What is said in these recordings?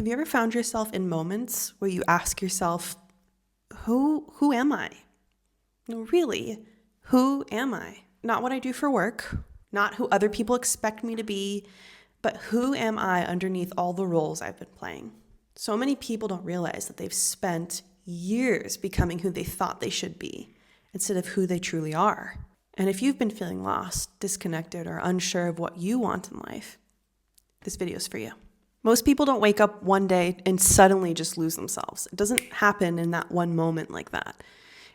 Have you ever found yourself in moments where you ask yourself, who am I? No, really, who am I? Not what I do for work, not who other people expect me to be, but who am I underneath all the roles I've been playing? So many people don't realize that they've spent years becoming who they thought they should be instead of who they truly are. And if you've been feeling lost, disconnected, or unsure of what you want in life, this video is for you. Most people don't wake up one day and suddenly just lose themselves. It doesn't happen in that one moment like that.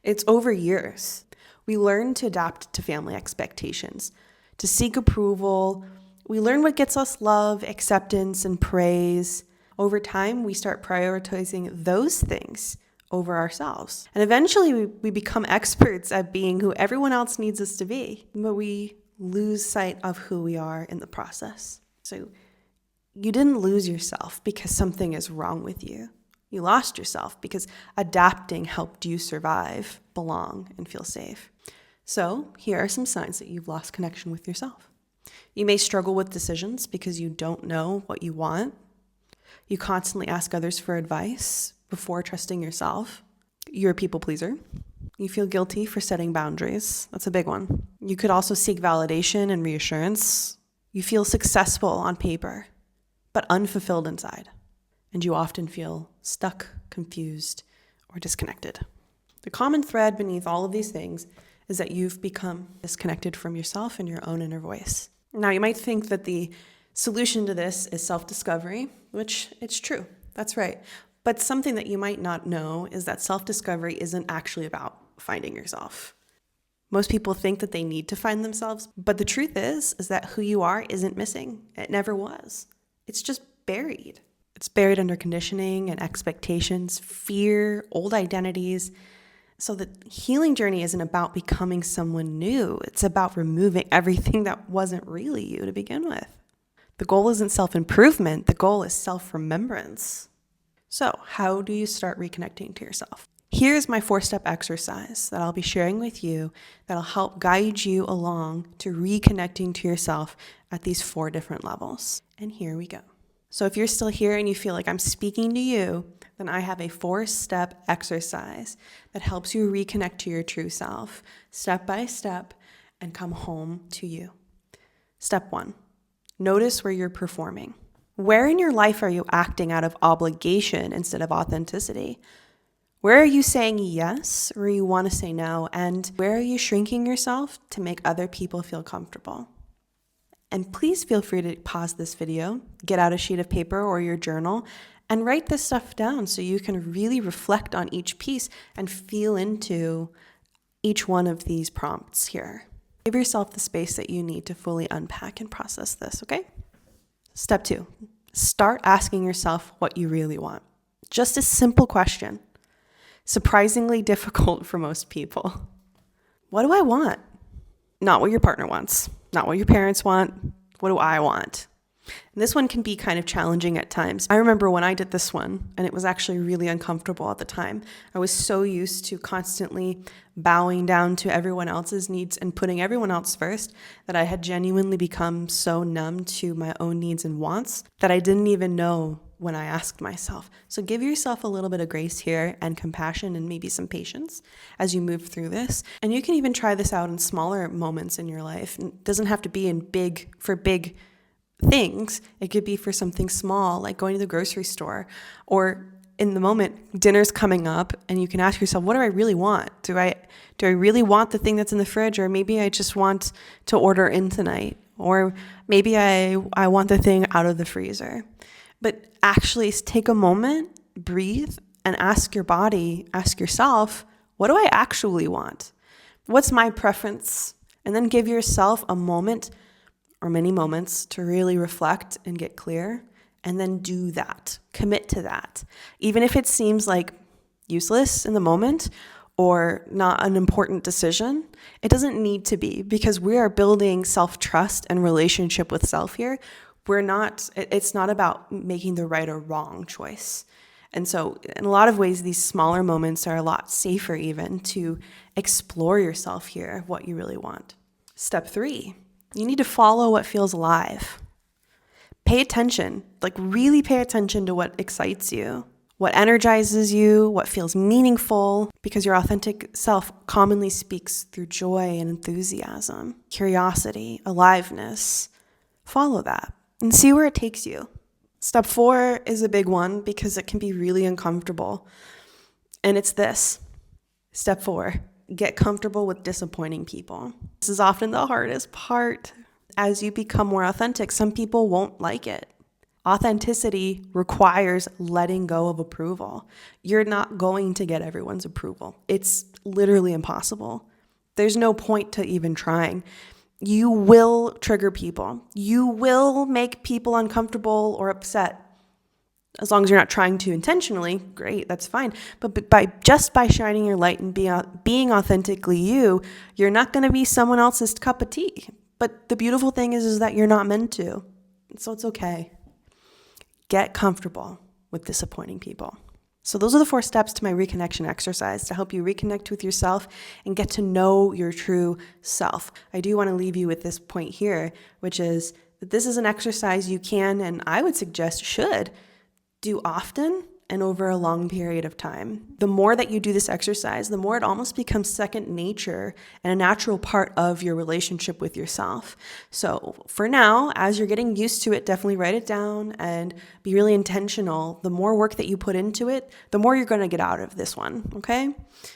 It's over years. We learn to adapt to family expectations, to seek approval. We learn what gets us love, acceptance, and praise. Over time, we start prioritizing those things over ourselves. And eventually, we become experts at being who everyone else needs us to be, but we lose sight of who we are in the process. So you didn't lose yourself because something is wrong with you. You lost yourself because adapting helped you survive, belong, and feel safe. So here are some signs that you've lost connection with yourself. You may struggle with decisions because you don't know what you want. You constantly ask others for advice before trusting yourself. You're a people pleaser. You feel guilty for setting boundaries. That's a big one. You could also seek validation and reassurance. You feel successful on paper, but unfulfilled inside. And you often feel stuck, confused, or disconnected. The common thread beneath all of these things is that you've become disconnected from yourself and your own inner voice. Now, you might think that the solution to this is self-discovery, which it's true. That's right. But something that you might not know is that self-discovery isn't actually about finding yourself. Most people think that they need to find themselves, but the truth is that who you are isn't missing. It never was. It's just buried. It's buried under conditioning and expectations, fear, old identities. So the healing journey isn't about becoming someone new. It's about removing everything that wasn't really you to begin with. The goal isn't self-improvement. The goal is self-remembrance. So how do you start reconnecting to yourself? Here's my 4-step exercise that I'll be sharing with you that'll help guide you along to reconnecting to yourself at these 4 different levels. And here we go. So if you're still here and you feel like I'm speaking to you, then I have a 4-step exercise that helps you reconnect to your true self, step by step, and come home to you. Step 1, notice where you're performing. Where in your life are you acting out of obligation instead of authenticity? Where are you saying yes or you want to say no? And where are you shrinking yourself to make other people feel comfortable? And please feel free to pause this video, get out a sheet of paper or your journal, and write this stuff down so you can really reflect on each piece and feel into each one of these prompts here. Give yourself the space that you need to fully unpack and process this, okay? Step 2, start asking yourself what you really want. Just a simple question. Surprisingly difficult for most people. What do I want? Not what your partner wants, not what your parents want. What do I want? And this one can be kind of challenging at times. I remember when I did this one, and it was actually really uncomfortable at the time. I was so used to constantly bowing down to everyone else's needs and putting everyone else first that I had genuinely become so numb to my own needs and wants that I didn't even know when I asked myself. So give yourself a little bit of grace here and compassion and maybe some patience as you move through this. And you can even try this out in smaller moments in your life. It doesn't have to be for big things. It could be for something small, like going to the grocery store, or in the moment, dinner's coming up and you can ask yourself, what do I really want? Do I really want the thing that's in the fridge? Or maybe I just want to order in tonight. Or maybe I want the thing out of the freezer. But actually take a moment, breathe, and ask your body, ask yourself, what do I actually want? What's my preference? And then give yourself a moment or many moments to really reflect and get clear, and then do that. Commit to that. Even if it seems like useless in the moment or not an important decision, it doesn't need to be, because we are building self-trust and relationship with self here. It's not about making the right or wrong choice. And so in a lot of ways, these smaller moments are a lot safer even to explore yourself here, what you really want. Step 3, you need to follow what feels alive. Pay attention, like really pay attention to what excites you, what energizes you, what feels meaningful, because your authentic self commonly speaks through joy and enthusiasm, curiosity, aliveness. Follow that and see where it takes you. Step 4 is a big one because it can be really uncomfortable. And it's this. Step 4, get comfortable with disappointing people. This is often the hardest part. As you become more authentic, some people won't like it. Authenticity requires letting go of approval. You're not going to get everyone's approval. It's literally impossible. There's no point to even trying. You will trigger people. You will make people uncomfortable or upset. As long as you're not trying to intentionally, great, that's fine. But by shining your light and being authentically you, you're not going to be someone else's cup of tea. But the beautiful thing is that you're not meant to. So it's okay. Get comfortable with disappointing people. So those are the 4 steps to my reconnection exercise to help you reconnect with yourself and get to know your true self. I do want to leave you with this point here, which is that this is an exercise you can, and I would suggest should, do often and over a long period of time. The more that you do this exercise, the more it almost becomes second nature and a natural part of your relationship with yourself. So for now, as you're getting used to it, definitely write it down and be really intentional. The more work that you put into it, the more you're going to get out of this one, okay?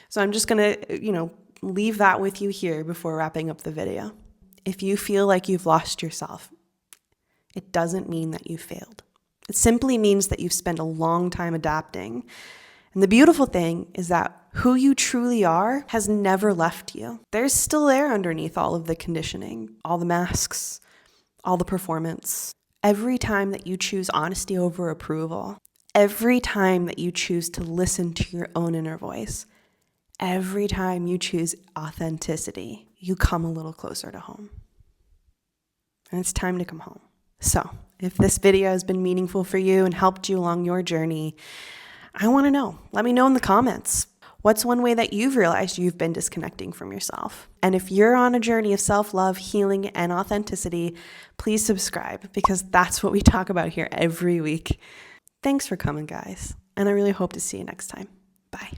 So I'm just going to, leave that with you here before wrapping up the video. If you feel like you've lost yourself, it doesn't mean that you failed. It simply means that you've spent a long time adapting. And the beautiful thing is that who you truly are has never left you. There's still there underneath all of the conditioning, all the masks, all the performance. Every time that you choose honesty over approval, every time that you choose to listen to your own inner voice, every time you choose authenticity, you come a little closer to home. And it's time to come home. So, if this video has been meaningful for you and helped you along your journey, I want to know. Let me know in the comments. What's one way that you've realized you've been disconnecting from yourself? And if you're on a journey of self-love, healing, and authenticity, please subscribe because that's what we talk about here every week. Thanks for coming, guys. And I really hope to see you next time. Bye.